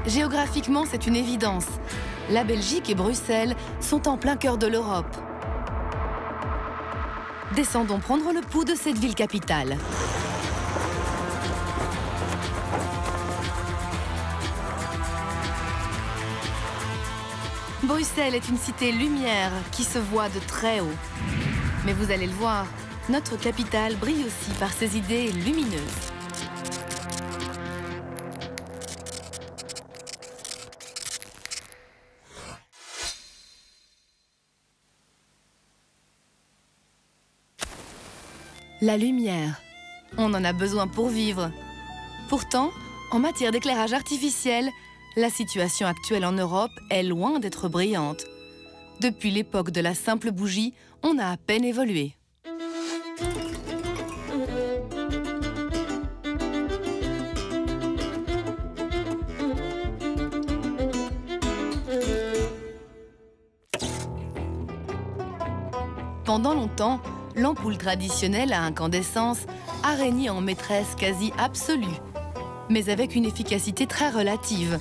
Géographiquement, c'est une évidence. La Belgique et Bruxelles sont en plein cœur de l'Europe. Descendons prendre le pouls de cette ville capitale. Bruxelles est une cité lumière qui se voit de très haut. Mais vous allez le voir, notre capitale brille aussi par ses idées lumineuses. La lumière, on en a besoin pour vivre. Pourtant, en matière d'éclairage artificiel, la situation actuelle en Europe est loin d'être brillante. Depuis l'époque de la simple bougie, on a à peine évolué. Pendant longtemps, l'ampoule traditionnelle à incandescence a régné en maîtresse quasi absolue, mais avec une efficacité très relative.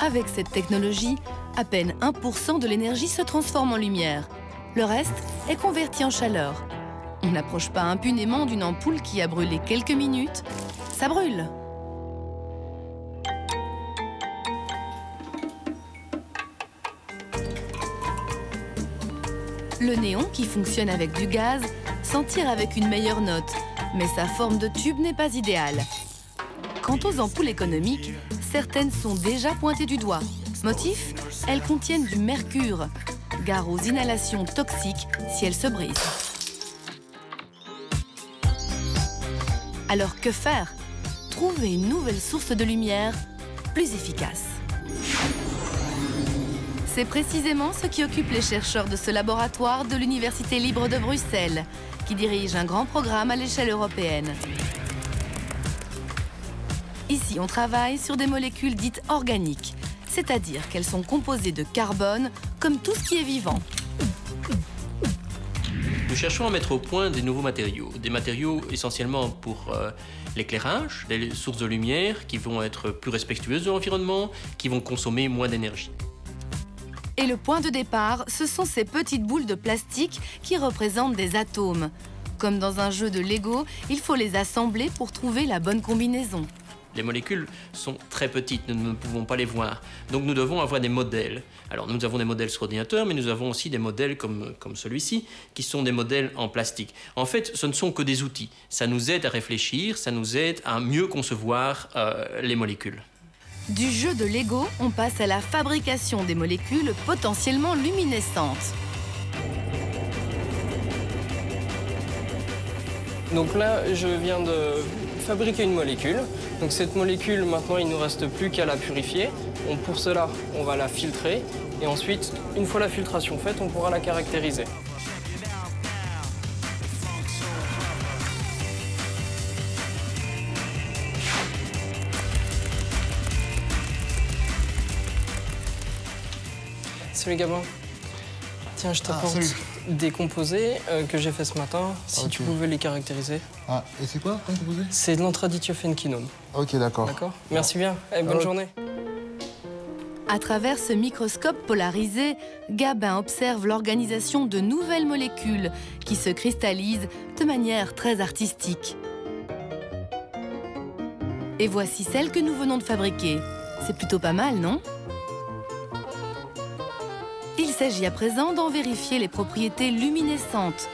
Avec cette technologie, à peine 1% de l'énergie se transforme en lumière. Le reste est converti en chaleur. On n'approche pas impunément d'une ampoule qui a brûlé quelques minutes. Ça brûle. Le néon, qui fonctionne avec du gaz, s'en tire avec une meilleure note, mais sa forme de tube n'est pas idéale. Quant aux ampoules économiques, certaines sont déjà pointées du doigt. Motif ? Elles contiennent du mercure. Gare aux inhalations toxiques si elles se brisent. Alors que faire ? Trouver une nouvelle source de lumière plus efficace. C'est précisément ce qui occupe les chercheurs de ce laboratoire de l'Université libre de Bruxelles, qui dirige un grand programme à l'échelle européenne. Ici, on travaille sur des molécules dites organiques, c'est-à-dire qu'elles sont composées de carbone, comme tout ce qui est vivant. Nous cherchons à mettre au point des nouveaux matériaux. Des matériaux essentiellement pour l'éclairage, des sources de lumière qui vont être plus respectueuses de l'environnement, qui vont consommer moins d'énergie. Et le point de départ, ce sont ces petites boules de plastique qui représentent des atomes. Comme dans un jeu de Lego, il faut les assembler pour trouver la bonne combinaison. Les molécules sont très petites, nous ne pouvons pas les voir. Donc nous devons avoir des modèles. Alors nous avons des modèles sur ordinateur, mais nous avons aussi des modèles comme celui-ci, qui sont des modèles en plastique. En fait, ce ne sont que des outils. Ça nous aide à réfléchir, ça nous aide à mieux concevoir les molécules. Du jeu de Lego, on passe à la fabrication des molécules potentiellement luminescentes. Donc là, je viens de fabriquer une molécule. Donc cette molécule, maintenant, il ne nous reste plus qu'à la purifier. Pour cela, on va la filtrer. Et ensuite, une fois la filtration faite, on pourra la caractériser. Salut Gabin. Tiens, je t'apporte des composés que j'ai fait ce matin, si tu pouvais les caractériser. Ah, et c'est quoi comme composé? C'est de l'antradithiophénquinone. Ok, d'accord. D'accord. Merci bien. Allez, bonne journée. À travers ce microscope polarisé, Gabin observe l'organisation de nouvelles molécules qui se cristallisent de manière très artistique. Et voici celle que nous venons de fabriquer. C'est plutôt pas mal, non ? Il s'agit à présent d'en vérifier les propriétés luminescentes.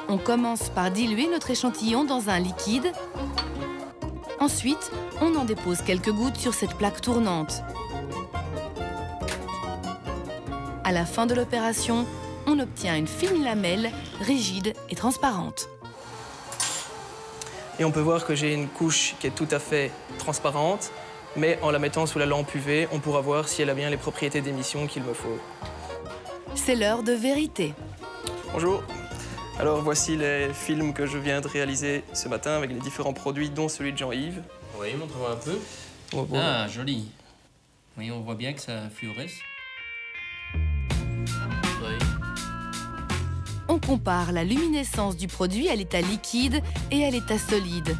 On commence par diluer notre échantillon dans un liquide. Ensuite, on en dépose quelques gouttes sur cette plaque tournante. À la fin de l'opération, on obtient une fine lamelle, rigide et transparente. Et on peut voir que j'ai une couche qui est tout à fait transparente, mais en la mettant sous la lampe UV, on pourra voir si elle a bien les propriétés d'émission qu'il me faut. C'est l'heure de vérité. Bonjour. Alors voici les films que je viens de réaliser ce matin avec les différents produits, dont celui de Jean-Yves. Oui, montre-moi un peu. Oh, bon. Ah, joli. Oui, on voit bien que ça fluoresce. Oui. On compare la luminescence du produit à l'état liquide et à l'état solide.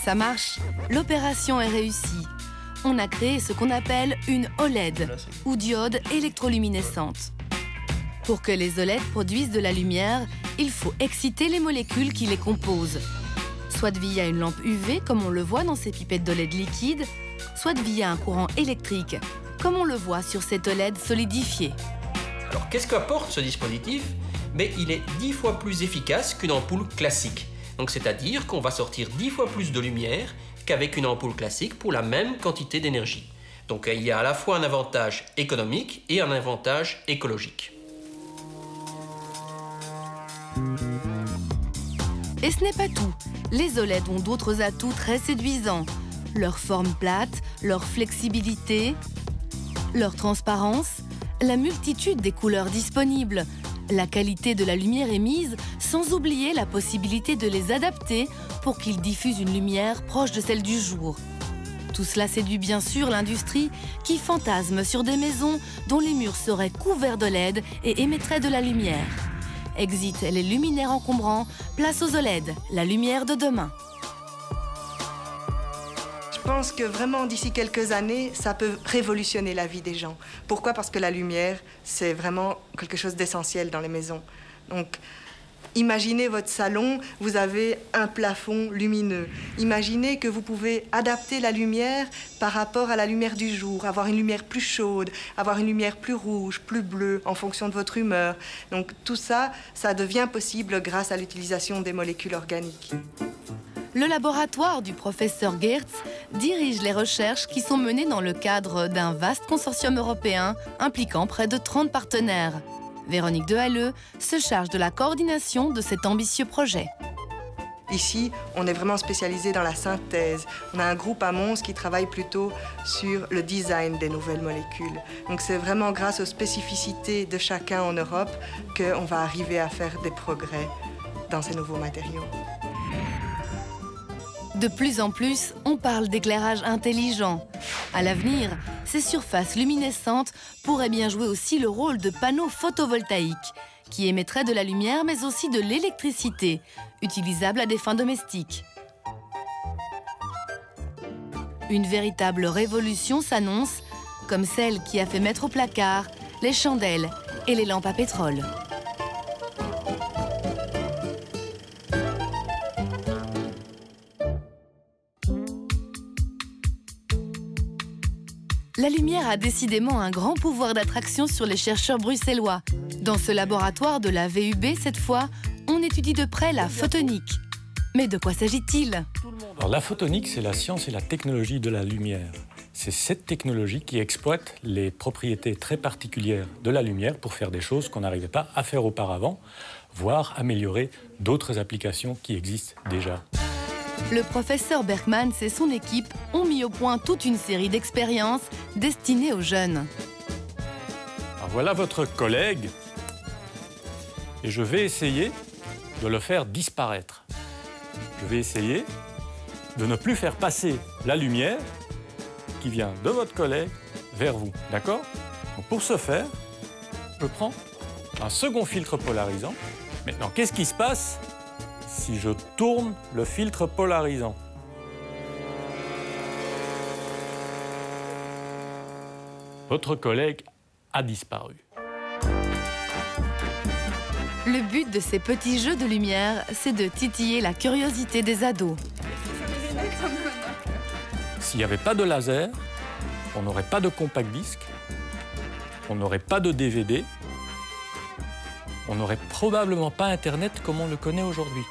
Ça marche, l'opération est réussie. On a créé ce qu'on appelle une OLED, ou diode électroluminescente. Pour que les OLED produisent de la lumière, il faut exciter les molécules qui les composent. Soit via une lampe UV, comme on le voit dans ces pipettes d'OLED liquide, soit via un courant électrique, comme on le voit sur cette OLED solidifiée. Alors, qu'est-ce qu'apporte ce dispositif? Il est 10 fois plus efficace qu'une ampoule classique. Donc, c'est-à-dire qu'on va sortir 10 fois plus de lumière qu'avec une ampoule classique pour la même quantité d'énergie. Donc, il y a à la fois un avantage économique et un avantage écologique. Et ce n'est pas tout. Les OLED ont d'autres atouts très séduisants. Leur forme plate, leur flexibilité, leur transparence, la multitude des couleurs disponibles, la qualité de la lumière émise, sans oublier la possibilité de les adapter pour qu'ils diffusent une lumière proche de celle du jour. Tout cela séduit bien sûr l'industrie qui fantasme sur des maisons dont les murs seraient couverts de LED et émettraient de la lumière. Exit les luminaires encombrants, place aux OLED, la lumière de demain. Je pense que vraiment d'ici quelques années, ça peut révolutionner la vie des gens. Pourquoi? Parce que la lumière, c'est vraiment quelque chose d'essentiel dans les maisons. Donc, imaginez votre salon, vous avez un plafond lumineux. Imaginez que vous pouvez adapter la lumière par rapport à la lumière du jour, avoir une lumière plus chaude, avoir une lumière plus rouge, plus bleue, en fonction de votre humeur. Donc tout ça, ça devient possible grâce à l'utilisation des molécules organiques. Le laboratoire du professeur Geertz dirige les recherches qui sont menées dans le cadre d'un vaste consortium européen impliquant près de 30 partenaires. Véronique Dehalleux se charge de la coordination de cet ambitieux projet. Ici, on est vraiment spécialisé dans la synthèse. On a un groupe à Mons qui travaille plutôt sur le design des nouvelles molécules. Donc c'est vraiment grâce aux spécificités de chacun en Europe qu'on va arriver à faire des progrès dans ces nouveaux matériaux. De plus en plus, on parle d'éclairage intelligent. À l'avenir, ces surfaces luminescentes pourraient bien jouer aussi le rôle de panneaux photovoltaïques, qui émettraient de la lumière mais aussi de l'électricité, utilisable à des fins domestiques. Une véritable révolution s'annonce, comme celle qui a fait mettre au placard les chandelles et les lampes à pétrole. La lumière a décidément un grand pouvoir d'attraction sur les chercheurs bruxellois. Dans ce laboratoire de la VUB, cette fois, on étudie de près la photonique. Mais de quoi s'agit-il? Alors, la photonique, c'est la science et la technologie de la lumière. C'est cette technologie qui exploite les propriétés très particulières de la lumière pour faire des choses qu'on n'arrivait pas à faire auparavant, voire améliorer d'autres applications qui existent déjà. Le professeur Berkmans et son équipe ont mis au point toute une série d'expériences destinées aux jeunes. Alors voilà votre collègue, et je vais essayer de le faire disparaître. Je vais essayer de ne plus faire passer la lumière qui vient de votre collègue vers vous, d'accord? Donc pour ce faire, je prends un second filtre polarisant. Maintenant, qu'est-ce qui se passe si je tourne le filtre polarisant? Votre collègue a disparu. Le but de ces petits jeux de lumière, c'est de titiller la curiosité des ados. S'il n'y avait pas de laser, on n'aurait pas de compact disque, on n'aurait pas de DVD, on n'aurait probablement pas Internet comme on le connaît aujourd'hui.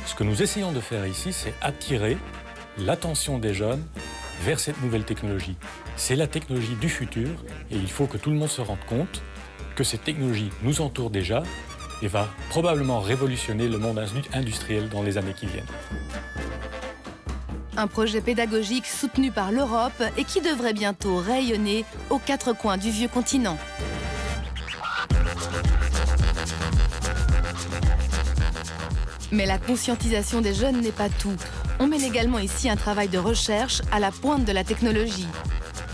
Ce que nous essayons de faire ici, c'est attirer l'attention des jeunes vers cette nouvelle technologie. C'est la technologie du futur et il faut que tout le monde se rende compte que cette technologie nous entoure déjà et va probablement révolutionner le monde industriel dans les années qui viennent. Un projet pédagogique soutenu par l'Europe et qui devrait bientôt rayonner aux 4 coins du vieux continent. Mais la conscientisation des jeunes n'est pas tout. On mène également ici un travail de recherche à la pointe de la technologie.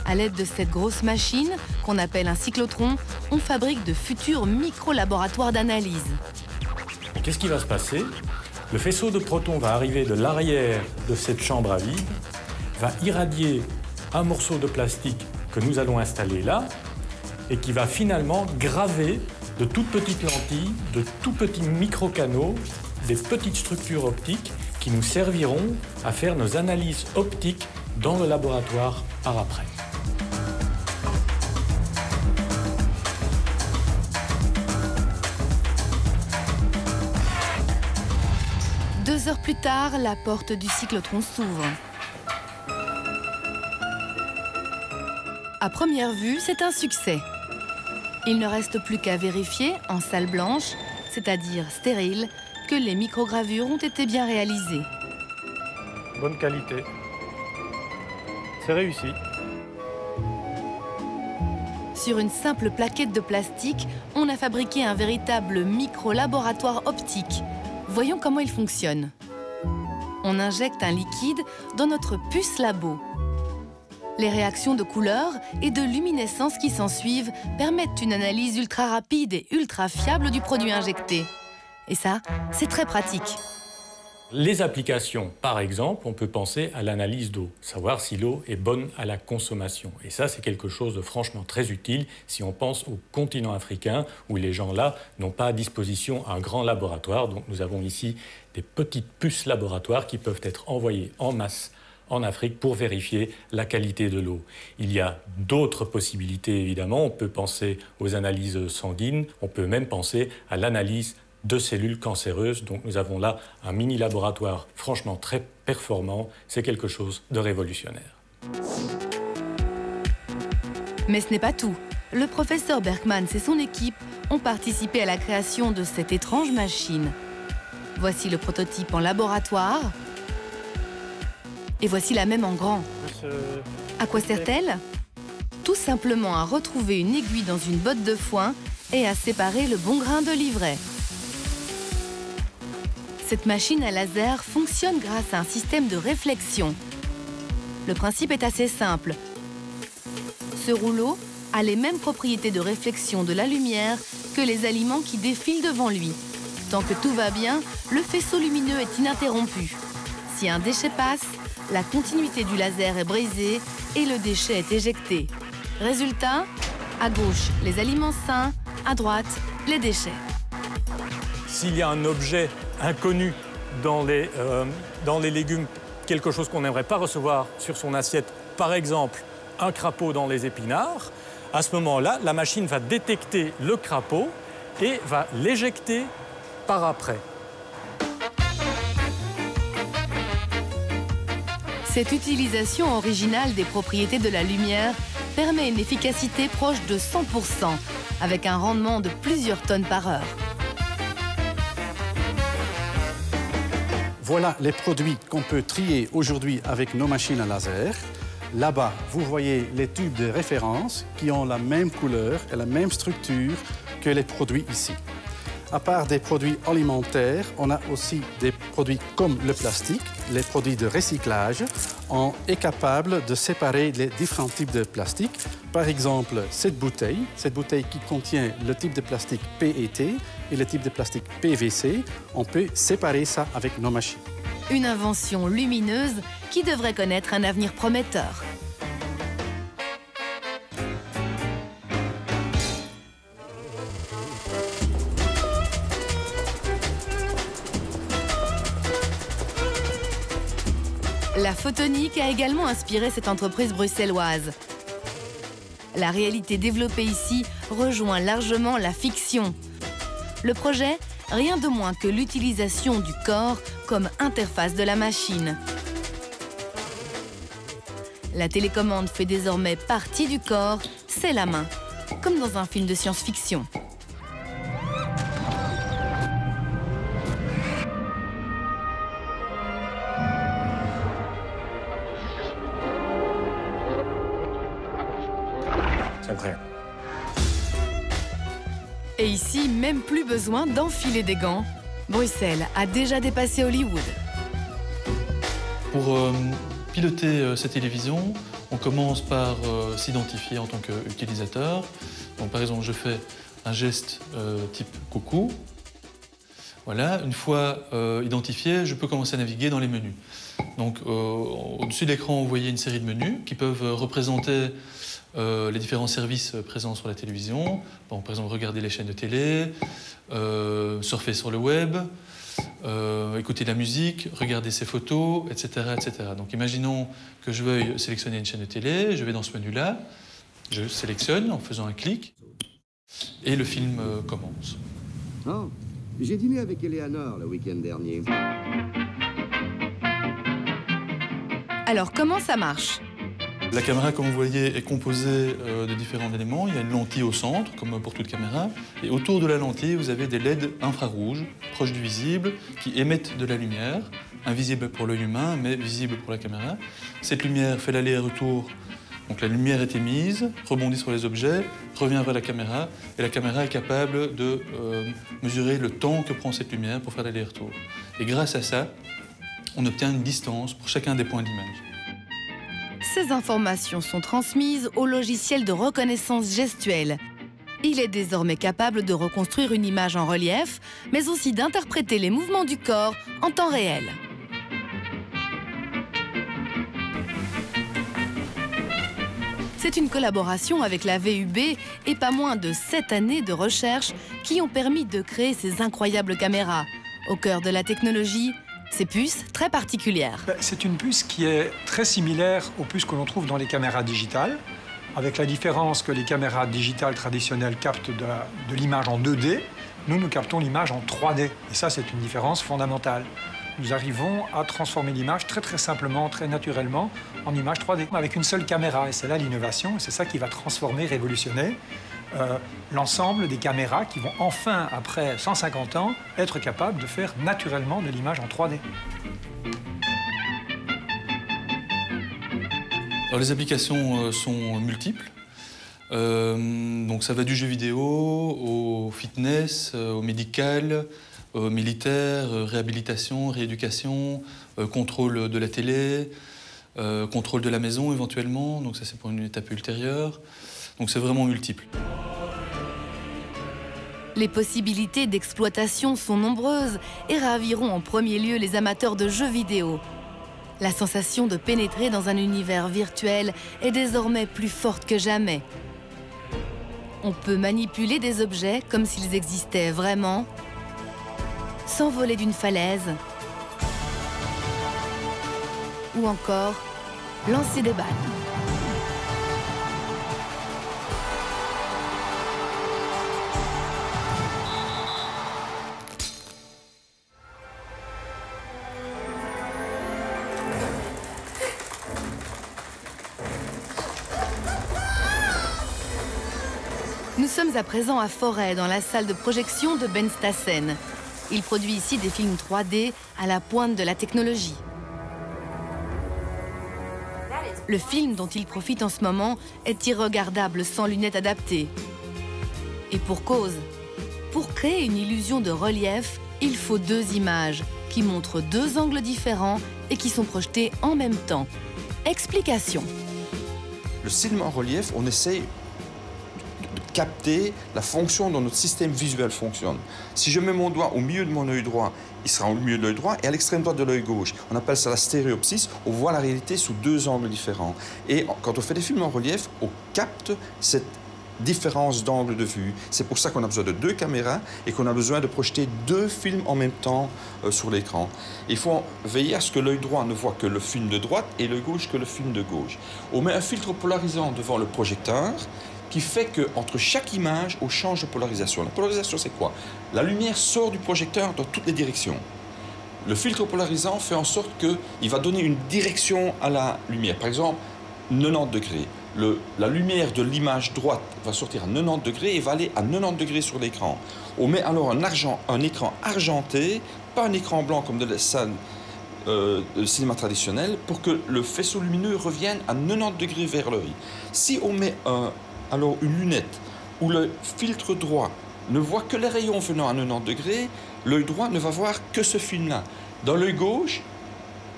À l'aide de cette grosse machine, qu'on appelle un cyclotron, on fabrique de futurs micro-laboratoires d'analyse. Qu'est-ce qui va se passer? Le faisceau de protons va arriver de l'arrière de cette chambre à vide, va irradier un morceau de plastique que nous allons installer là, et qui va finalement graver de toutes petites lentilles, de tout petits micro-canaux, des petites structures optiques qui nous serviront à faire nos analyses optiques dans le laboratoire par après. 2 heures plus tard, la porte du cyclotron s'ouvre. À première vue, c'est un succès. Il ne reste plus qu'à vérifier en salle blanche, c'est-à-dire stérile, que les microgravures ont été bien réalisées. Bonne qualité. C'est réussi. Sur une simple plaquette de plastique, on a fabriqué un véritable micro-laboratoire optique. Voyons comment il fonctionne. On injecte un liquide dans notre puce labo. Les réactions de couleur et de luminescence qui s'ensuivent permettent une analyse ultra rapide et ultra fiable du produit injecté. Et ça, c'est très pratique. Les applications, par exemple, on peut penser à l'analyse d'eau, savoir si l'eau est bonne à la consommation. Et ça, c'est quelque chose de franchement très utile si on pense au continent africain où les gens là n'ont pas à disposition un grand laboratoire. Donc nous avons ici des petites puces laboratoires qui peuvent être envoyées en masse en Afrique pour vérifier la qualité de l'eau. Il y a d'autres possibilités, évidemment. On peut penser aux analyses sanguines, on peut même penser à l'analyse de cellules cancéreuses. Donc nous avons là un mini-laboratoire franchement très performant. C'est quelque chose de révolutionnaire. Mais ce n'est pas tout. Le professeur Berkmans et son équipe ont participé à la création de cette étrange machine. Voici le prototype en laboratoire. Et voici la même en grand. À quoi sert-elle? Tout simplement à retrouver une aiguille dans une botte de foin et à séparer le bon grain de livret. Cette machine à laser fonctionne grâce à un système de réflexion. Le principe est assez simple. Ce rouleau a les mêmes propriétés de réflexion de la lumière que les aliments qui défilent devant lui. Tant que tout va bien, le faisceau lumineux est ininterrompu. Si un déchet passe, la continuité du laser est brisée et le déchet est éjecté. Résultat, à gauche, les aliments sains, à droite, les déchets. S'il y a un objet inconnu dans les légumes, quelque chose qu'on n'aimerait pas recevoir sur son assiette, par exemple un crapaud dans les épinards, à ce moment-là, la machine va détecter le crapaud et va l'éjecter par après. Cette utilisation originale des propriétés de la lumière permet une efficacité proche de 100%, avec un rendement de plusieurs tonnes par heure. Voilà les produits qu'on peut trier aujourd'hui avec nos machines à laser. Là-bas, vous voyez les tubes de référence qui ont la même couleur et la même structure que les produits ici. À part des produits alimentaires, on a aussi des produits comme le plastique, les produits de recyclage. On est capable de séparer les différents types de plastique. Par exemple, cette bouteille qui contient le type de plastique PET et le type de plastique PVC, on peut séparer ça avec nos machines. Une invention lumineuse qui devrait connaître un avenir prometteur. La photonique a également inspiré cette entreprise bruxelloise. La réalité développée ici rejoint largement la fiction. Le projet, rien de moins que l'utilisation du corps comme interface de la machine. La télécommande fait désormais partie du corps, c'est la main, comme dans un film de science-fiction. C'est vrai. Et ici, même plus besoin d'enfiler des gants. Bruxelles a déjà dépassé Hollywood. Pour piloter ces télévisions, On commence par s'identifier en tant qu'utilisateur. Donc, par exemple, je fais un geste type coucou. Voilà, une fois identifié, je peux commencer à naviguer dans les menus. Donc, au-dessus de l'écran, vous voyez une série de menus qui peuvent représenter les différents services présents sur la télévision. Bon, par exemple, regarder les chaînes de télé, surfer sur le web, écouter de la musique, regarder ses photos, etc., etc. Donc, imaginons que je veuille sélectionner une chaîne de télé. Je vais dans ce menu-là, je sélectionne en faisant un clic et le film commence. Oh, j'ai dîné avec Eleanor le week-end dernier. Alors, comment ça marche? La caméra, comme vous voyez, est composée de différents éléments. Il y a une lentille au centre, comme pour toute caméra. Et autour de la lentille, vous avez des LED infrarouges, proches du visible, qui émettent de la lumière, invisible pour l'œil humain, mais visible pour la caméra. Cette lumière fait l'aller-retour. Donc la lumière est émise, rebondit sur les objets, revient vers la caméra, et la caméra est capable de mesurer le temps que prend cette lumière pour faire l'aller-retour. Et grâce à ça, on obtient une distance pour chacun des points d'image. Ces informations sont transmises au logiciel de reconnaissance gestuelle. Il est désormais capable de reconstruire une image en relief, mais aussi d'interpréter les mouvements du corps en temps réel. C'est une collaboration avec la VUB et pas moins de 7 années de recherche qui ont permis de créer ces incroyables caméras. Au cœur de la technologie, ces puces très particulières. C'est une puce qui est très similaire aux puces que l'on trouve dans les caméras digitales, avec la différence que les caméras digitales traditionnelles captent de l'image en 2D. Nous captons l'image en 3D. Et ça, c'est une différence fondamentale. Nous arrivons à transformer l'image très simplement, très naturellement, en image 3D, avec une seule caméra. Et c'est là l'innovation, et c'est ça qui va transformer, révolutionner l'ensemble des caméras qui vont enfin, après 150 ans, être capables de faire naturellement de l'image en 3D. Alors, les applications sont multiples. Donc ça va du jeu vidéo au fitness, au médical, au militaire, réhabilitation, rééducation, contrôle de la télé, contrôle de la maison éventuellement. Donc ça c'est pour une étape ultérieure. Donc c'est vraiment multiple. Les possibilités d'exploitation sont nombreuses et raviront en premier lieu les amateurs de jeux vidéo. La sensation de pénétrer dans un univers virtuel est désormais plus forte que jamais. On peut manipuler des objets comme s'ils existaient vraiment, s'envoler d'une falaise ou encore lancer des balles. Nous sommes à présent à Forêt, dans la salle de projection de Ben Stassen. Il produit ici des films 3D à la pointe de la technologie. Le film dont il profite en ce moment est irregardable sans lunettes adaptées. Et pour cause. Pour créer une illusion de relief, il faut 2 images qui montrent 2 angles différents et qui sont projetées en même temps. Explication. Le cinéma en relief, on essaye capter la fonction dont notre système visuel fonctionne. Si je mets mon doigt au milieu de mon œil droit, il sera au milieu de l'œil droit et à l'extrême droite de l'œil gauche. On appelle ça la stéréopsis. On voit la réalité sous 2 angles différents. Et quand on fait des films en relief, on capte cette différence d'angle de vue. C'est pour ça qu'on a besoin de 2 caméras et qu'on a besoin de projeter 2 films en même temps sur l'écran. Il faut veiller à ce que l'œil droit ne voit que le film de droite et l'œil gauche que le film de gauche. On met un filtre polarisant devant le projecteur qui fait qu'entre chaque image, on change de polarisation. La polarisation, c'est quoi? La lumière sort du projecteur dans toutes les directions. Le filtre polarisant fait en sorte qu'il va donner une direction à la lumière. Par exemple, 90 degrés. La lumière de l'image droite va sortir à 90 degrés et va aller à 90 degrés sur l'écran. On met alors un écran argenté, pas un écran blanc comme de la salle de cinéma traditionnel, pour que le faisceau lumineux revienne à 90 degrés vers l'œil. Si on met alors une lunette où le filtre droit ne voit que les rayons venant à 90 degrés, l'œil droit ne va voir que ce film-là. Dans l'œil gauche,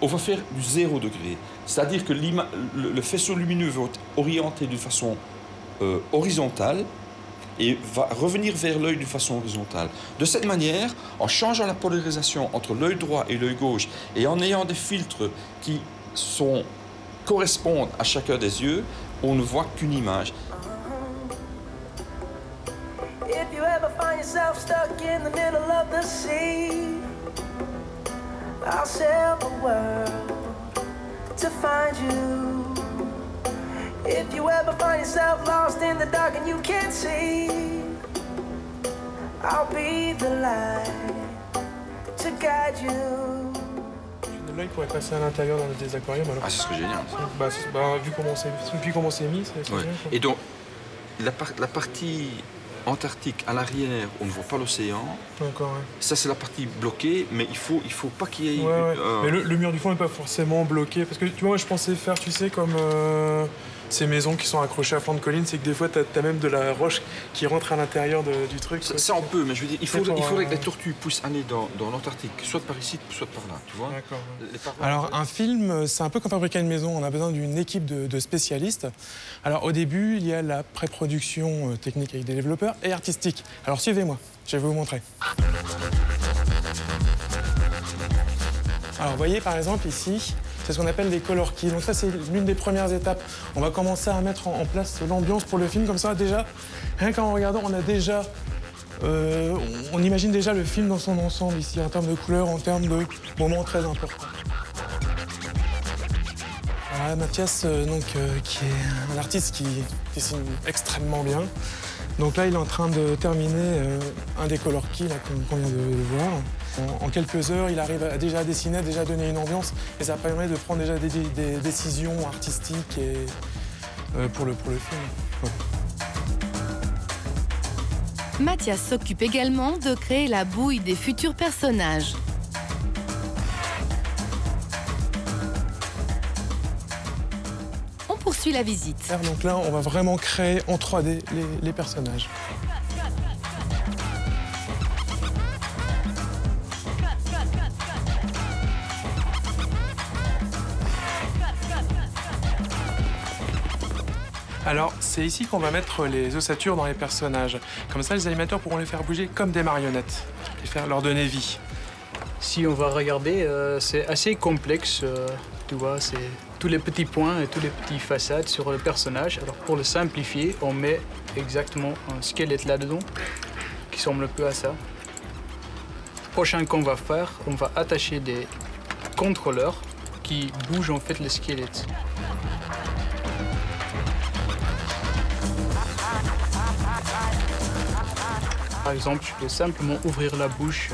on va faire du 0 degré. C'est-à-dire que le faisceau lumineux va être orienté d'une façon horizontale et va revenir vers l'œil d'une façon horizontale. De cette manière, en changeant la polarisation entre l'œil droit et l'œil gauche et en ayant des filtres qui correspondent à chacun des yeux, on ne voit qu'une image. If you ever find yourself stuck in the middle of the sea, I'll sail the world to find you. If you ever find yourself lost in the dark and you can't see, I'll be the light to guide you. Là, il pourrait passer à l'intérieur dans des aquariums. Alors. Ah, c'est ce que génial. Vu comment c'est mis, c'est ouais. bien. Et donc, la partie antarctique à l'arrière, on ne voit pas l'océan. D'accord, ouais. Ça, c'est la partie bloquée, mais il faut pas qu'il y ait... Ouais. Mais le mur du fond n'est pas forcément bloqué. Parce que, tu vois, je pensais faire, tu sais, comme ces maisons qui sont accrochées à flanc de colline, c'est que des fois, t'as même de la roche qui rentre à l'intérieur du truc. Ça, on peut, mais je veux dire, il faudrait que les tortues puissent aller dans l'Antarctique, soit par ici, soit par là, tu vois. D'accord. Alors, un film, c'est un peu comme fabriquer une maison. On a besoin d'une équipe de spécialistes. Alors, au début, il y a la pré-production technique avec des développeurs et artistique. Alors, suivez-moi, je vais vous montrer. Alors, vous voyez, par exemple, ici, c'est ce qu'on appelle des color keys. Donc ça, c'est l'une des premières étapes. On va commencer à mettre en place l'ambiance pour le film. Comme ça, déjà, rien qu'en regardant, on a déjà... on imagine déjà le film dans son ensemble ici, en termes de couleurs, en termes de moments très importants. Voilà, Mathias, qui est un artiste qui dessine extrêmement bien. Donc là, il est en train de terminer un des color keys qu'on vient de voir. En quelques heures, il arrive déjà à dessiner, déjà à donner une ambiance, et ça permet de prendre déjà des décisions artistiques pour le film. Ouais. Mathias s'occupe également de créer la bouille des futurs personnages. On poursuit la visite. Donc là, on va vraiment créer en 3D les personnages. Alors, c'est ici qu'on va mettre les ossatures dans les personnages. Comme ça, les animateurs pourront les faire bouger comme des marionnettes, leur donner vie. Si on va regarder, c'est assez complexe. Tu vois, c'est tous les petits points et toutes les petites façades sur le personnage. Alors, pour le simplifier, on met exactement un squelette là-dedans, qui ressemble un peu à ça. Le prochain qu'on va faire, on va attacher des contrôleurs qui bougent en fait le squelette. Par exemple, je peux simplement ouvrir la bouche.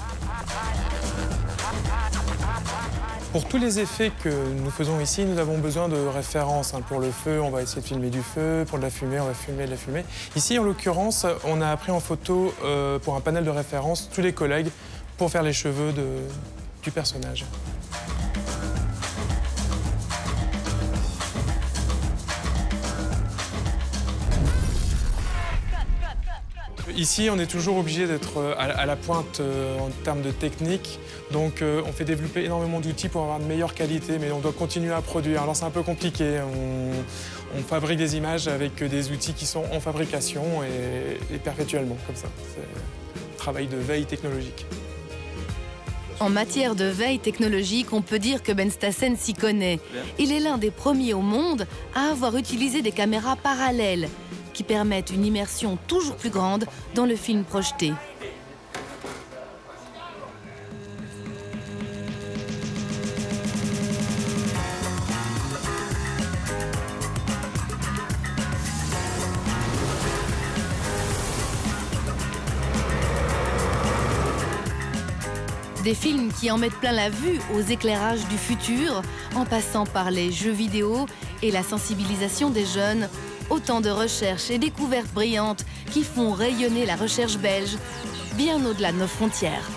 Pour tous les effets que nous faisons ici, nous avons besoin de références. Pour le feu, on va essayer de filmer du feu. Pour de la fumée, on va filmer de la fumée. Ici, en l'occurrence, on a pris en photo, pour un panel de références, tous les collègues pour faire les cheveux du personnage. Ici, on est toujours obligé d'être à la pointe en termes de technique. Donc, on fait développer énormément d'outils pour avoir de meilleure qualité, mais on doit continuer à produire. Alors, c'est un peu compliqué. On fabrique des images avec des outils qui sont en fabrication et perpétuellement, comme ça. C'est un travail de veille technologique. En matière de veille technologique, on peut dire que Ben Stassen s'y connaît. Il est l'un des premiers au monde à avoir utilisé des caméras parallèles qui permettent une immersion toujours plus grande dans le film projeté. Des films qui en mettent plein la vue aux éclairages du futur, en passant par les jeux vidéo et la sensibilisation des jeunes. Autant de recherches et découvertes brillantes qui font rayonner la recherche belge bien au-delà de nos frontières.